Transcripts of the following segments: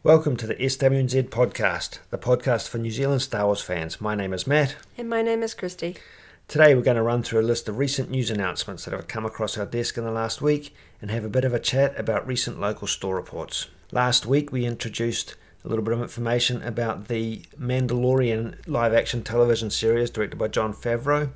Welcome to the SWNZ Podcast, the podcast for New Zealand Star Wars fans. My name is Matt. And my name is Christy. Today we're going to run through a list of recent news announcements that have come across our desk in the last week and have a bit of a chat about recent local store reports. Last week we introduced a little bit of information about the Mandalorian live-action television series directed by Jon Favreau.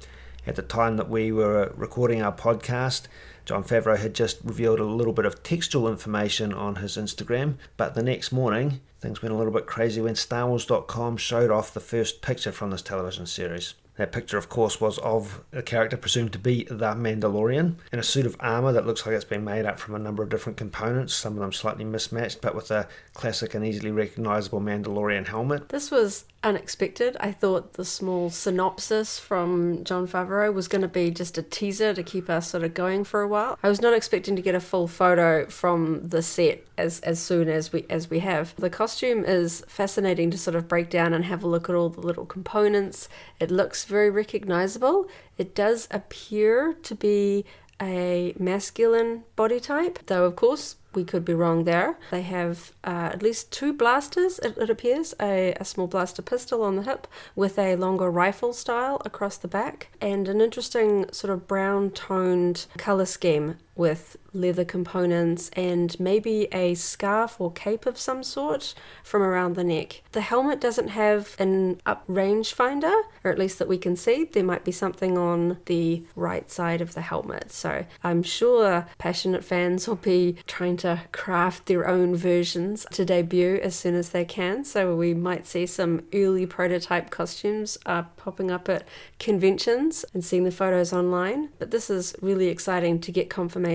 At the time that we were recording our podcast, Jon Favreau had just revealed a little bit of textual information on his Instagram, but the next morning things went a little bit crazy when StarWars.com showed off the first picture from this television series. That picture, of course, was of a character presumed to be the Mandalorian in a suit of armour that looks like it's been made up from a number of different components, some of them slightly mismatched, but with a classic and easily recognisable Mandalorian helmet. This was unexpected. I thought the small synopsis from Jon Favreau was going to be just a teaser to keep us sort of going for a while. I was not expecting to get a full photo from the set as soon as we have. The costume is fascinating to sort of break down and have a look at all the little components. It looks very recognizable. It does appear to be a masculine body type, though of course we could be wrong there. They have at least two blasters, it appears, a small blaster pistol on the hip with a longer rifle style across the back, and an interesting sort of brown toned colour scheme with leather components and maybe a scarf or cape of some sort from around the neck. The helmet doesn't have an up range finder, or at least that we can see. There might be something on the right side of the helmet. So I'm sure passionate fans will be trying to craft their own versions to debut as soon as they can. So we might see some early prototype costumes popping up at conventions and seeing the photos online. But this is really exciting to get confirmation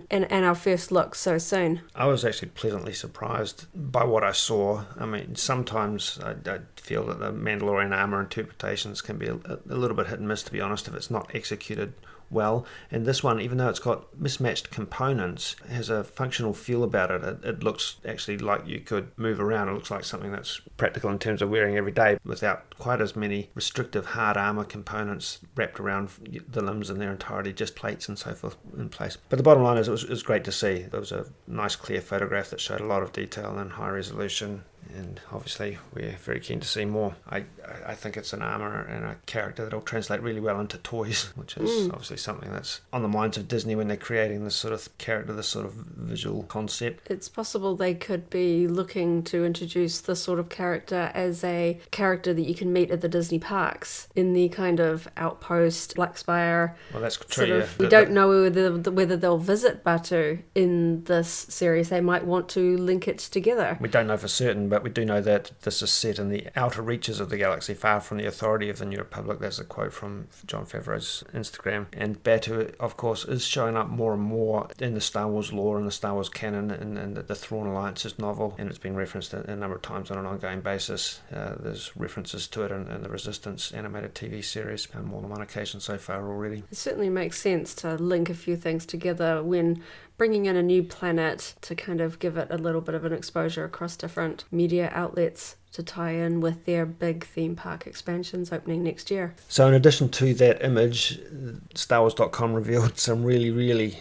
and our first look so soon. I was actually pleasantly surprised by what I saw. I mean, sometimes I feel that the Mandalorian armor interpretations can be a little bit hit and miss, to be honest, if it's not executed well. And this one, even though it's got mismatched components, has a functional feel about it. It looks actually like you could move around. It looks like something that's practical in terms of wearing every day without quite as many restrictive hard armor components wrapped around the limbs in their entirety, just plates and so forth in place. But the bottom line is it was great to see. There was a nice clear photograph that showed a lot of detail and high resolution, and obviously we're very keen to see more. I think it's an armour and a character that'll translate really well into toys, which is obviously something that's on the minds of Disney when they're creating this sort of character, this sort of visual concept. It's possible they could be looking to introduce this sort of character as a character that you can meet at the Disney parks in the kind of outpost, Blackspire. Well, that's true, yeah. We don't know whether they'll visit Batuu in this series. They might want to link it together. We don't know for certain, but we do know that this is set in the outer reaches of the galaxy, far from the authority of the New Republic. That's a quote from Jon Favreau's Instagram. And Batuu, of course, is showing up more and more in the Star Wars lore and the Star Wars canon and the Thrawn Alliance's novel, and it's been referenced a number of times on an ongoing basis. There's references to it in the Resistance animated TV series on more than one occasion so far already. It certainly makes sense to link a few things together when bringing in a new planet to kind of give it a little bit of an exposure across different media outlets to tie in with their big theme park expansions opening next year. So in addition to that image, StarWars.com revealed some really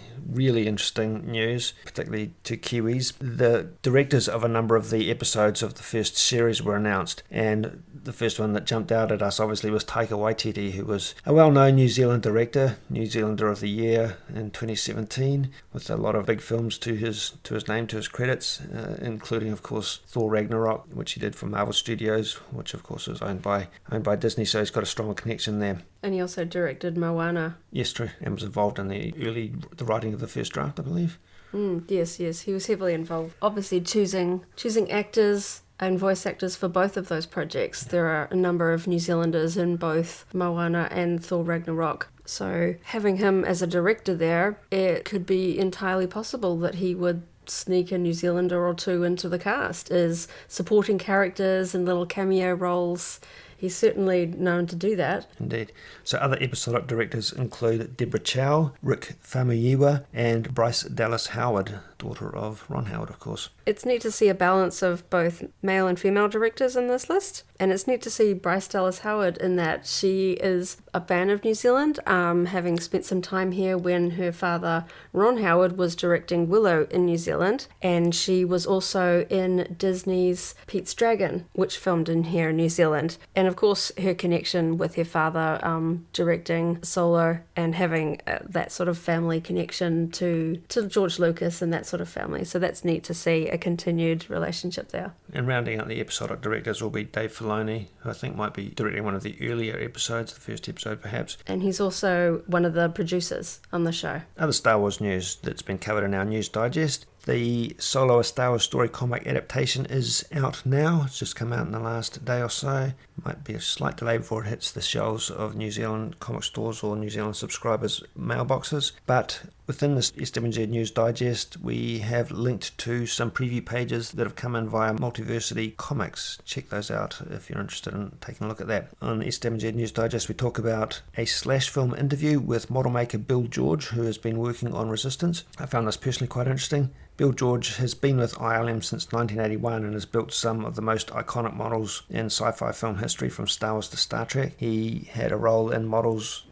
interesting news, particularly to Kiwis. The directors of a number of the episodes of the first series were announced, and the first one that jumped out at us obviously was Taika Waititi, who was a well-known New Zealand director, New Zealander of the Year in 2017, with a lot of big films to his name, to his credits, including of course Thor Ragnarok, which he did for Marvel Studios, which of course is owned by Disney, so he's got a strong connection there. And he also directed Moana. Yes, true, and was involved in the writing of the first draft, I believe. Yes, he was heavily involved. Obviously choosing actors and voice actors for both of those projects. There are a number of New Zealanders in both Moana and Thor Ragnarok. So having him as a director there, it could be entirely possible that he would sneak a New Zealander or two into the cast as supporting characters and little cameo roles he's certainly known to do that. Indeed. So other episodic directors include Deborah Chow, Rick Famuyiwa, and Bryce Dallas Howard, daughter of Ron Howard, of course. It's neat to see a balance of both male and female directors in this list, and it's neat to see Bryce Dallas Howard in that she is a fan of New Zealand, having spent some time here when her father Ron Howard was directing Willow in New Zealand, and she was also in Disney's Pete's Dragon, which filmed in here in New Zealand. And of course her connection with her father directing Solo and having that sort of family connection to George Lucas and that sort of family. So that's neat to see a continued relationship there. And rounding out the episodic directors will be Dave Filoni, who I think might be directing one of the earlier episodes, the first episode perhaps. And he's also one of the producers on the show. Other Star Wars news that's been covered in our News Digest. The Solo: A Star Wars Story comic adaptation is out now. It's just come out in the last day or so. Might be a slight delay before it hits the shelves of New Zealand comic stores or New Zealand subscribers' mailboxes. But within this SWNZ News Digest, we have linked to some preview pages that have come in via Multiversity Comics. Check those out if you're interested in taking a look at that. On SWNZ News Digest, we talk about a Slash film interview with model maker Bill George, who has been working on Resistance. I found this personally quite interesting. Bill George has been with ILM since 1981 and has built some of the most iconic models in sci-fi film history, from Star Wars to Star Trek. He had a role in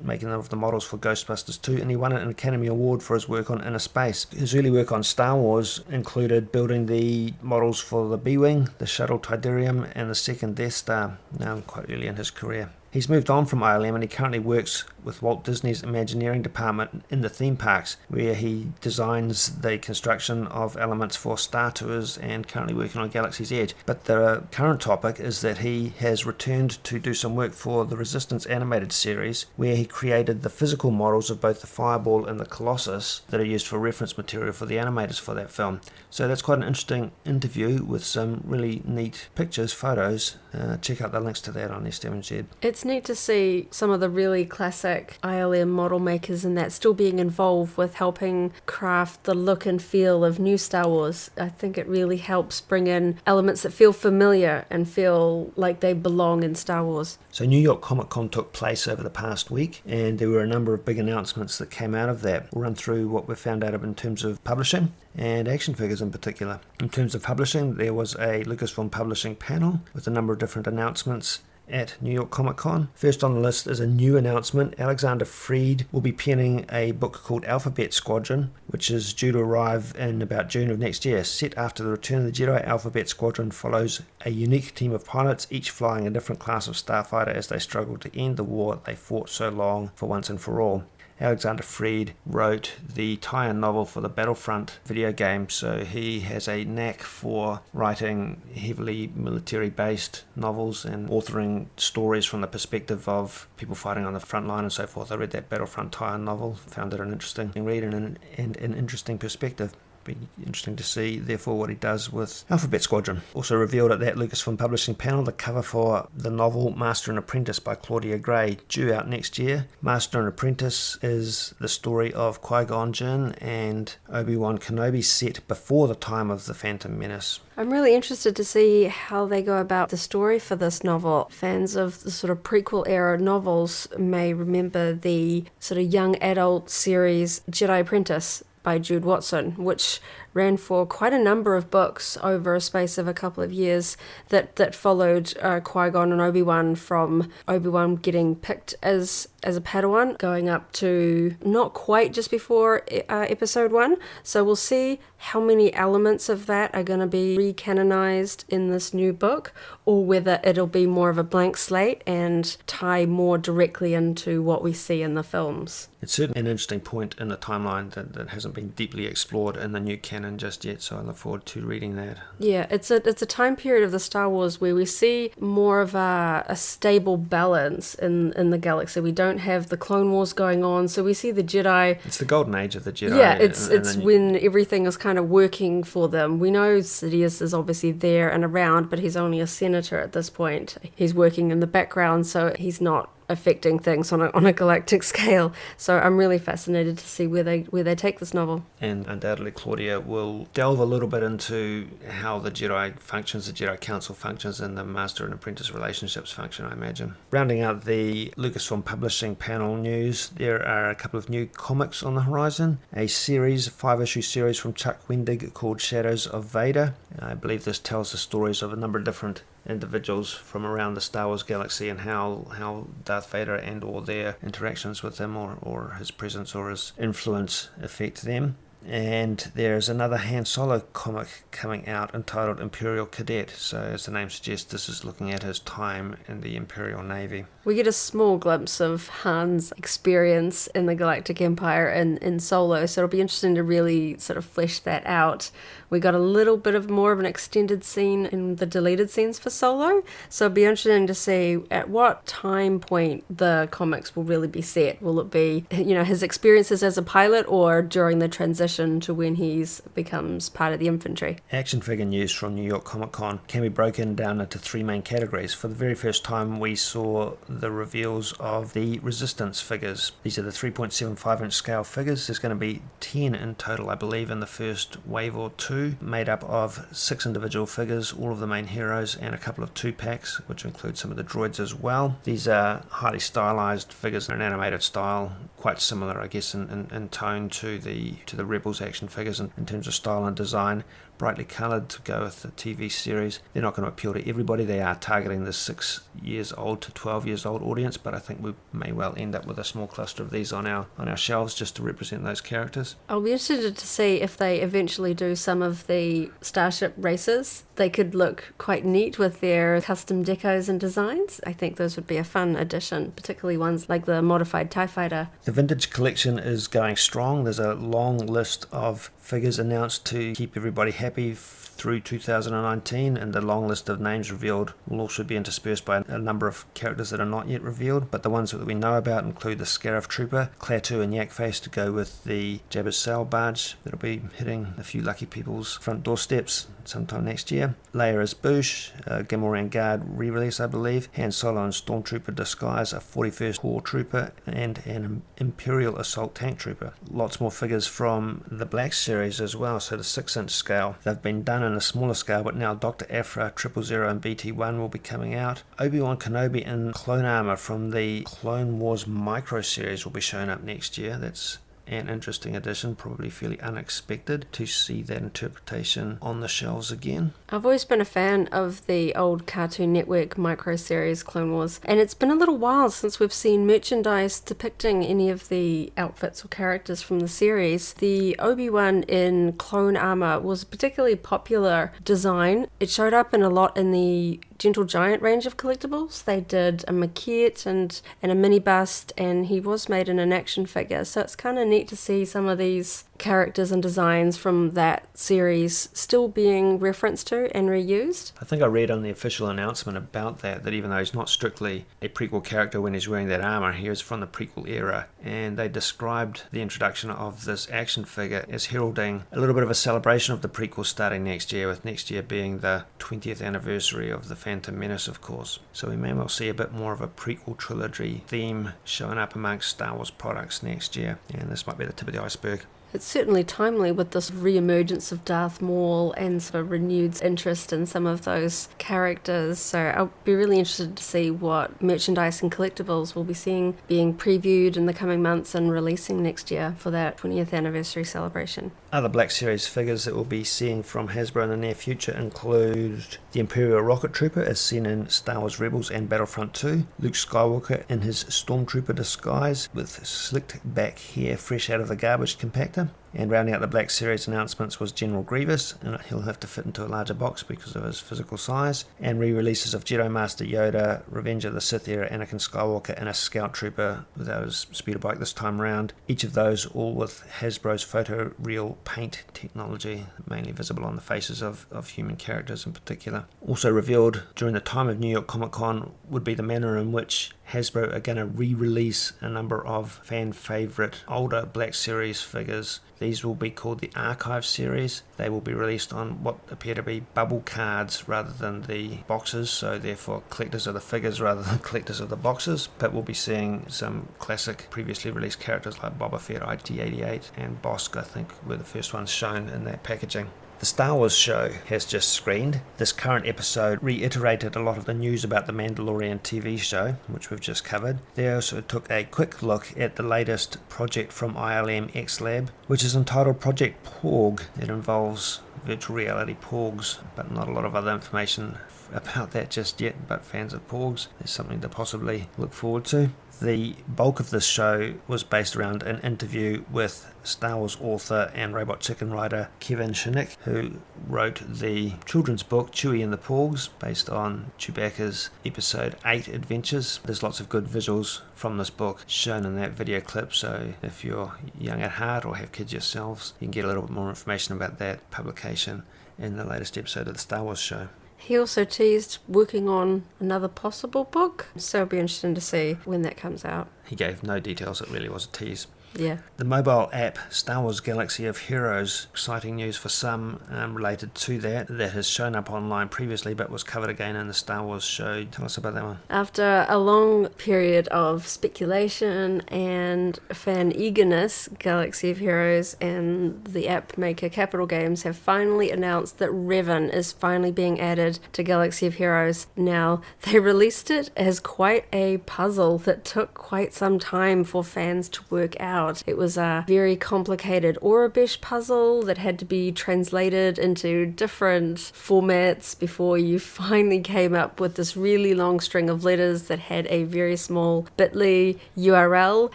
making of the models for Ghostbusters 2, and he won an Academy Award for his work on Inner Space. His early work on Star Wars included building the models for the B-Wing, the Shuttle Tidarium, and the second Death Star, quite early in his career. He's moved on from ILM and he currently works with Walt Disney's Imagineering department in the theme parks, where he designs the construction of elements for Star Tours and currently working on Galaxy's Edge. But the current topic is that he has returned to do some work for the Resistance animated series, where he created the physical models of both the Fireball and the Colossus that are used for reference material for the animators for that film. So that's quite an interesting interview with some really neat pictures, photos. Check out the links to that on SWNZ. It's neat to see some of the really classic ILM model makers and that still being involved with helping craft the look and feel of new Star Wars. I think it really helps bring in elements that feel familiar and feel like they belong in Star Wars. So New York Comic Con took place over the past week, and there were a number of big announcements that came out of that. We'll run through what we found out in terms of publishing and action figures in particular. In terms of publishing, there was a Lucasfilm publishing panel with a number of different announcements at New York Comic Con. First on the list is a new announcement. Alexander Freed will be penning a book called Alphabet Squadron, which is due to arrive in about June of next year. Set after the Return of the Jedi, Alphabet Squadron follows a unique team of pilots, each flying a different class of starfighter as they struggle to end the war they fought so long for once and for all. Alexander Freed wrote the tie-in novel for the Battlefront video game, so he has a knack for writing heavily military-based novels and authoring stories from the perspective of people fighting on the front line and so forth. I read that Battlefront tie-in novel, found it an interesting read and an interesting perspective. Be interesting to see, therefore, what he does with Alphabet Squadron. Also revealed at that Lucasfilm Publishing panel the cover for the novel Master and Apprentice by Claudia Gray, due out next year. Master and Apprentice is the story of Qui-Gon Jinn and Obi-Wan Kenobi set before the time of the Phantom Menace. I'm really interested to see how they go about the story for this novel. Fans of the sort of prequel era novels may remember the sort of young adult series Jedi Apprentice by Jude Watson, which ran for quite a number of books over a space of a couple of years that followed Qui-Gon and Obi-Wan, from Obi-Wan getting picked as a Padawan, going up to not quite just before episode 1. So we'll see how many elements of that are going to be recanonized in this new book, or whether it'll be more of a blank slate and tie more directly into what we see in the films. It's certainly an interesting point in the timeline that hasn't been deeply explored in the new canon just yet, so I look forward to reading that. Yeah, it's a time period of the Star Wars where we see more of a stable balance in the galaxy. We don't have the Clone Wars going on, so we see the Jedi. It's the golden age of the Jedi. Yeah, it's when everything is kind of working for them. We know Sidious is obviously there and around, but he's only a senator at this point. He's working in the background, so he's not affecting things on a galactic scale. So I'm really fascinated to see where they take this novel. And undoubtedly Claudia will delve a little bit into how the Jedi functions, the Jedi Council functions, and the Master and Apprentice relationships function, I imagine. Rounding out the Lucasfilm Publishing panel news, there are a couple of new comics on the horizon. A series, 5-issue series from Chuck Wendig called Shadows of Vader. I believe this tells the stories of a number of different individuals from around the Star Wars galaxy and how Darth Vader and or their interactions with him or his presence or his influence affect them. And there's another Han Solo comic coming out entitled Imperial Cadet. So as the name suggests, this is looking at his time in the Imperial Navy. We get a small glimpse of Han's experience in the Galactic Empire in Solo, so it'll be interesting to really sort of flesh that out. We got a little bit of more of an extended scene in the deleted scenes for Solo, so it'll be interesting to see at what time point the comics will really be set. Will it be, his experiences as a pilot or during the transition to when he becomes part of the infantry? Action figure news from New York Comic Con can be broken down into three main categories. For the very first time, we saw the reveals of the Resistance figures. These are the 3.75 inch scale figures. There's going to be 10 in total, I believe, in the first wave or two, made up of 6 individual figures, all of the main heroes, and a couple of 2-packs, which include some of the droids as well. These are highly stylized figures in an animated style, quite similar, I guess, in tone to the Rebels action figures in terms of style and design. Brightly coloured to go with the TV series. They're not going to appeal to everybody. They are targeting the 6 years old to 12 years old audience, but I think we may well end up with a small cluster of these on our shelves just to represent those characters. I'll be interested to see if they eventually do some of the Starship races. They could look quite neat with their custom decos and designs. I think those would be a fun addition, particularly ones like the modified TIE Fighter. The vintage collection is going strong. There's a long list of figures announced to keep everybody happy through 2019, and the long list of names revealed will also be interspersed by a number of characters that are not yet revealed, but the ones that we know about include the Scarif Trooper, Klaatu and Yakface to go with the Jabba's Sail barge that'll be hitting a few lucky people's front doorsteps sometime next year. Leia as Boushh, Gamorrean Guard re-release, I believe, Han Solo and Stormtrooper disguise, a 41st Corps Trooper, and an Imperial Assault Tank Trooper. Lots more figures from the Black Series as well, so the 6-inch scale. They've been done in a smaller scale, but now Dr. Aphra, 000 and BT-1 will be coming out. Obi-Wan Kenobi in clone armor from the Clone Wars micro series will be showing up next year. That's an interesting addition, probably fairly unexpected to see that interpretation on the shelves again. I've always been a fan of the old Cartoon Network micro-series Clone Wars, and it's been a little while since we've seen merchandise depicting any of the outfits or characters from the series. The Obi-Wan in clone armor was a particularly popular design. It showed up in a lot in the Gentle Giant range of collectibles. They did a maquette and a mini bust, and he was made in an action figure, so it's kind of neat to see some of these characters and designs from that series still being referenced to and reused. I think I read on the official announcement about that even though he's not strictly a prequel character when he's wearing that armor, he is from the prequel era, and they described the introduction of this action figure as heralding a little bit of a celebration of the prequel starting next year, with next year being the 20th anniversary of the Phantom Menace, of course. So we may well see a bit more of a prequel trilogy theme showing up amongst Star Wars products next year, and this might be the tip of the iceberg. It's certainly timely with this re-emergence of Darth Maul and sort of renewed interest in some of those characters. So I'll be really interested to see what merchandise and collectibles we'll be seeing being previewed in the coming months and releasing next year for that 20th anniversary celebration. Other Black Series figures that we'll be seeing from Hasbro in the near future include the Imperial Rocket Trooper as seen in Star Wars Rebels and Battlefront 2, Luke Skywalker in his Stormtrooper disguise with slicked back hair fresh out of the garbage compactor. And rounding out the Black Series announcements was General Grievous, and he'll have to fit into a larger box because of his physical size, and re-releases of Jedi Master Yoda, Revenge of the Sith era Anakin Skywalker, and a Scout Trooper without his speeder bike this time round. Each of those all with Hasbro's photoreal paint technology, mainly visible on the faces of human characters in particular. Also revealed during the time of New York Comic Con would be the manner in which Hasbro are going to re-release a number of fan favourite older Black Series figures. These will be called the Archive series. They will be released on what appear to be bubble cards rather than the boxes, so therefore collectors of the figures rather than collectors of the boxes. But we'll be seeing some classic previously released characters like Boba Fett, IT-88 and Bosk, I think, were the first ones shown in that packaging. The Star Wars show has just screened. This current episode reiterated a lot of the news about the Mandalorian TV show, which we've just covered. They also took a quick look at the latest project from ILM X Lab, which is entitled Project Porg. It involves virtual reality porgs, but not a lot of other information about that just yet, but fans of porgs, there's something to possibly look forward to. The bulk of this show was based around an interview with Star Wars author and Robot Chicken writer Kevin Shinick, who wrote the children's book Chewie and the Porgs, based on Chewbacca's Episode 8 adventures. There's lots of good visuals from this book shown in that video clip, so if you're young at heart or have kids yourselves, you can get a little bit more information about that publication in the latest episode of the Star Wars show. He also teased working on another possible book, so it'll be interesting to see when that comes out. He gave no details, it really was a tease. Yeah. The mobile app Star Wars Galaxy of Heroes, exciting news for some related to that has shown up online previously but was covered again in the Star Wars show. Tell us about that one. After a long period of speculation and fan eagerness, Galaxy of Heroes and the app maker Capital Games have finally announced that Revan is finally being added to Galaxy of Heroes. Now, they released it as quite a puzzle that took quite some time for fans to work out. It was a very complicated Aurebesh puzzle that had to be translated into different formats before you finally came up with this really long string of letters that had a very small bit.ly URL,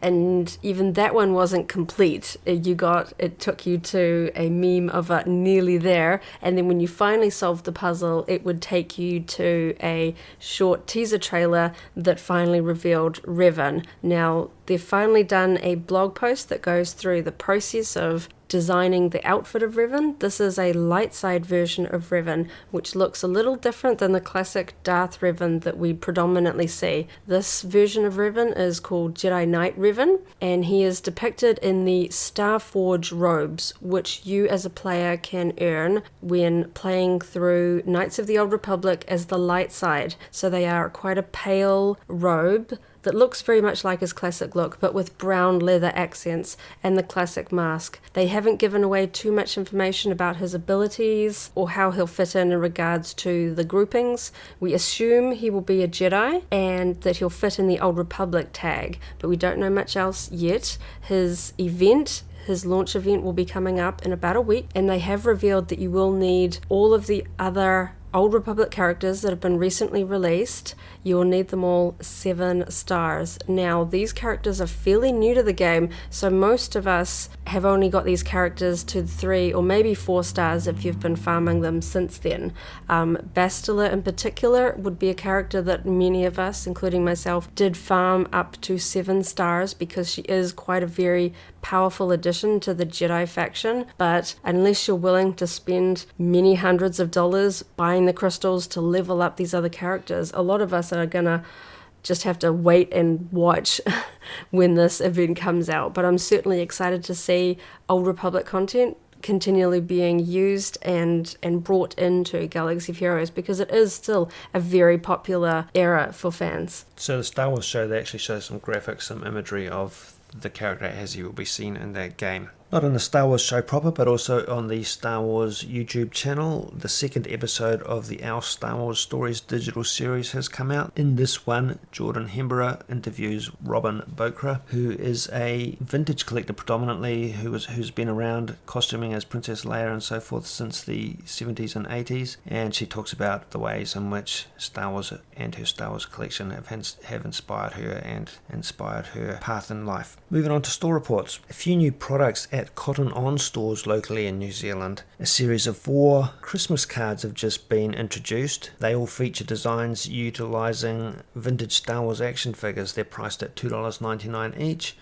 and even that one wasn't complete. It took you to a meme of it nearly there, and then when you finally solved the puzzle, it would take you to a short teaser trailer that finally revealed Revan. Now, they've finally done a blog post that goes through the process of designing the outfit of Revan. This is a light side version of Revan, which looks a little different than the classic Darth Revan that we predominantly see. This version of Revan is called Jedi Knight Revan, and he is depicted in the Starforge robes, which you as a player can earn when playing through Knights of the Old Republic as the light side. So they are quite a pale robe that looks very much like his classic look, but with brown leather accents and the classic mask. They haven't given away too much information about his abilities or how he'll fit in regards to the groupings. We assume he will be a Jedi and that he'll fit in the Old Republic tag, but we don't know much else yet. His launch event will be coming up in about a week, and they have revealed that you will need all of the other Old Republic characters that have been recently released. You will need them all 7 stars. Now, these characters are fairly new to the game, so most of us have only got these characters to 3 or maybe 4 stars if you've been farming them since then. Bastila in particular would be a character that many of us, including myself, did farm up to 7 stars because she is quite a very powerful addition to the Jedi faction, but unless you're willing to spend many hundreds of dollars buying the crystals to level up these other characters, a lot of us are gonna just have to wait and watch when this event comes out. But I'm certainly excited to see Old Republic content continually being used and brought into Galaxy of Heroes, because it is still a very popular era for fans. So the Star Wars show, they actually show some graphics, some imagery of the character as he will be seen in that game. Not on the Star Wars show proper, but also on the Star Wars YouTube channel. The second episode of the Our Star Wars Stories digital series has come out. In this one, Jordan Hemberer interviews Robin Bokra, who is a vintage collector predominantly, who's been around costuming as Princess Leia and so forth since the 70s and 80s, and she talks about the ways in which Star Wars and her Star Wars collection have inspired her and inspired her path in life. Moving on to store reports. A few new products at Cotton On stores locally in New Zealand. A series of 4 Christmas cards have just been introduced. They all feature designs utilising vintage Star Wars action figures. They're priced at $2.99 each.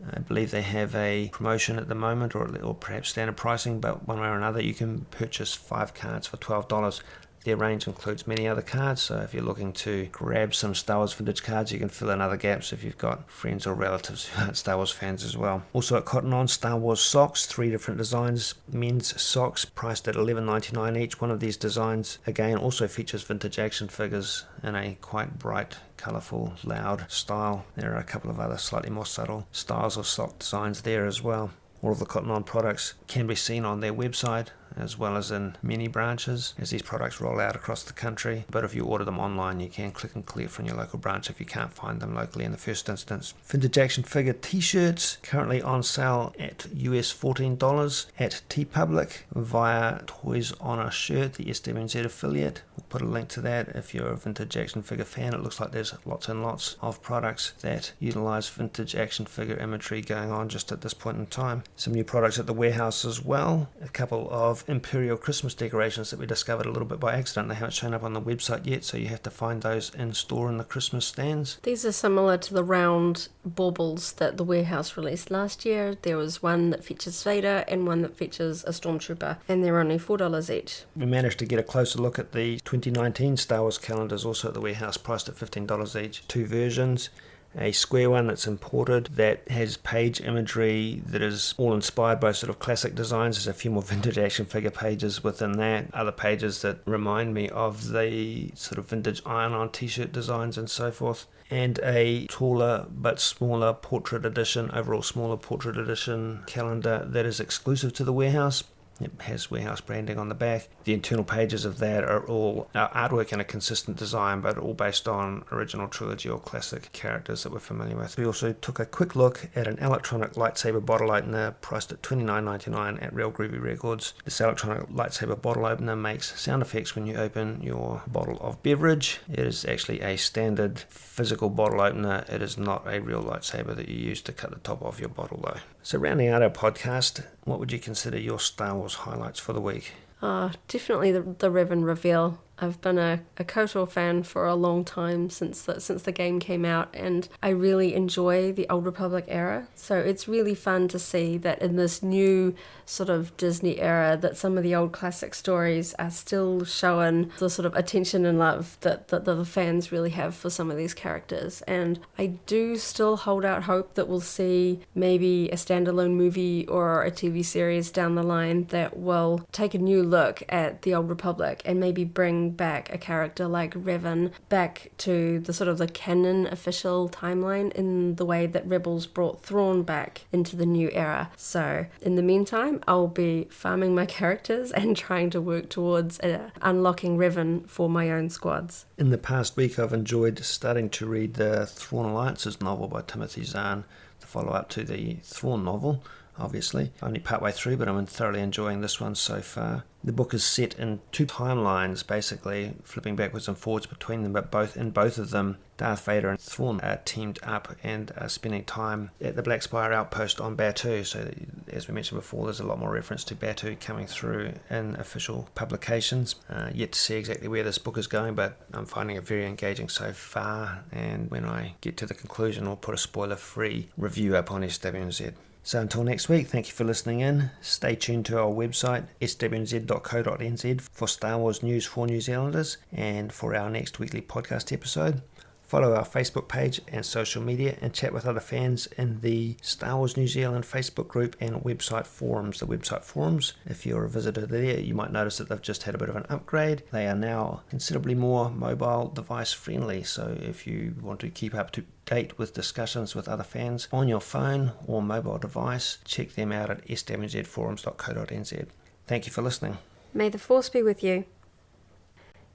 I believe they have a promotion at the moment, or perhaps standard pricing, but one way or another you can purchase 5 cards for $12. Their range includes many other cards, so if you're looking to grab some Star Wars vintage cards, you can fill in other gaps if you've got friends or relatives who aren't Star Wars fans as well. Also at Cotton On, Star Wars socks, 3 different designs. Men's socks priced at $11.99 each. One of these designs, again, also features vintage action figures in a quite bright, colourful, loud style. There are a couple of other slightly more subtle styles of sock designs there as well. All of the Cotton On products can be seen on their website, as well as in many branches as these products roll out across the country. But if you order them online, you can click and collect from your local branch if you can't find them locally in the first instance. Vintage action figure t-shirts currently on sale at US $14 at TeePublic via Toys on a Shirt, the SWNZ affiliate. We'll put a link to that if you're a vintage action figure fan. It looks like there's lots and lots of products that utilize vintage action figure imagery going on just at this point in time. Some new products at the warehouse as well. A couple of Imperial Christmas decorations that we discovered a little bit by accident. They haven't shown up on the website yet, so you have to find those in store in the Christmas stands. These are similar to the round baubles that the warehouse released last year. There was one that features Vader and one that features a Stormtrooper, and they're only $4 each. We managed to get a closer look at the 2019 Star Wars calendars also at the warehouse, priced at $15 each. 2 versions. A square one that's imported that has page imagery that is all inspired by sort of classic designs. There's a few more vintage action figure pages within that. Other pages that remind me of the sort of vintage iron-on t-shirt designs and so forth. And a taller but smaller portrait edition, overall smaller portrait edition calendar that is exclusive to the warehouse. It has warehouse branding on the back. The internal pages of that are all artwork in a consistent design, but all based on original trilogy or classic characters that we're familiar with. We also took a quick look at an electronic lightsaber bottle opener priced at $29.99 at Real Groovy Records. This electronic lightsaber bottle opener makes sound effects when you open your bottle of beverage. It is actually a standard physical bottle opener. It is not a real lightsaber that you use to cut the top off your bottle though. So rounding out our podcast, what would you consider your Star Wars highlights for the week? Definitely the Revan reveal. I've been a KOTOR fan for a long time since the game came out, and I really enjoy the Old Republic era. So it's really fun to see that in this new sort of Disney era that some of the old classic stories are still showing the sort of attention and love that the fans really have for some of these characters. And I do still hold out hope that we'll see maybe a standalone movie or a TV series down the line that will take a new look at the Old Republic and maybe bring back a character like Revan back to the sort of the canon official timeline in the way that Rebels brought Thrawn back into the new era. So in the meantime, I'll be farming my characters and trying to work towards unlocking Revan for my own squads. In the past week, I've enjoyed starting to read the Thrawn Alliances novel by Timothy Zahn, the follow-up to the Thrawn novel. Obviously, only partway through, but I'm thoroughly enjoying this one so far. The book is set in 2 timelines, basically flipping backwards and forwards between them, but in both of them, Darth Vader and Thrawn are teamed up and are spending time at the Black Spire outpost on Batuu. So, as we mentioned before, there's a lot more reference to Batuu coming through in official publications. Yet to see exactly where this book is going, but I'm finding it very engaging so far. And when I get to the conclusion, I'll put a spoiler-free review up on SWNZ. So until next week, thank you for listening in. Stay tuned to our website, swnz.co.nz, for Star Wars news for New Zealanders and for our next weekly podcast episode. Follow our Facebook page and social media and chat with other fans in the Star Wars New Zealand Facebook group and website forums. The website forums, if you're a visitor there, you might notice that they've just had a bit of an upgrade. They are now considerably more mobile device friendly, so if you want to keep up to date with discussions with other fans on your phone or mobile device, check them out at swnzforums.co.nz. Thank you for listening. May the Force be with you.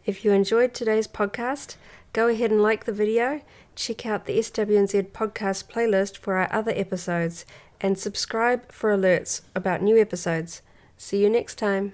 If you enjoyed today's podcast, go ahead and like the video, check out the SWNZ Podcast playlist for our other episodes, and subscribe for alerts about new episodes. See you next time.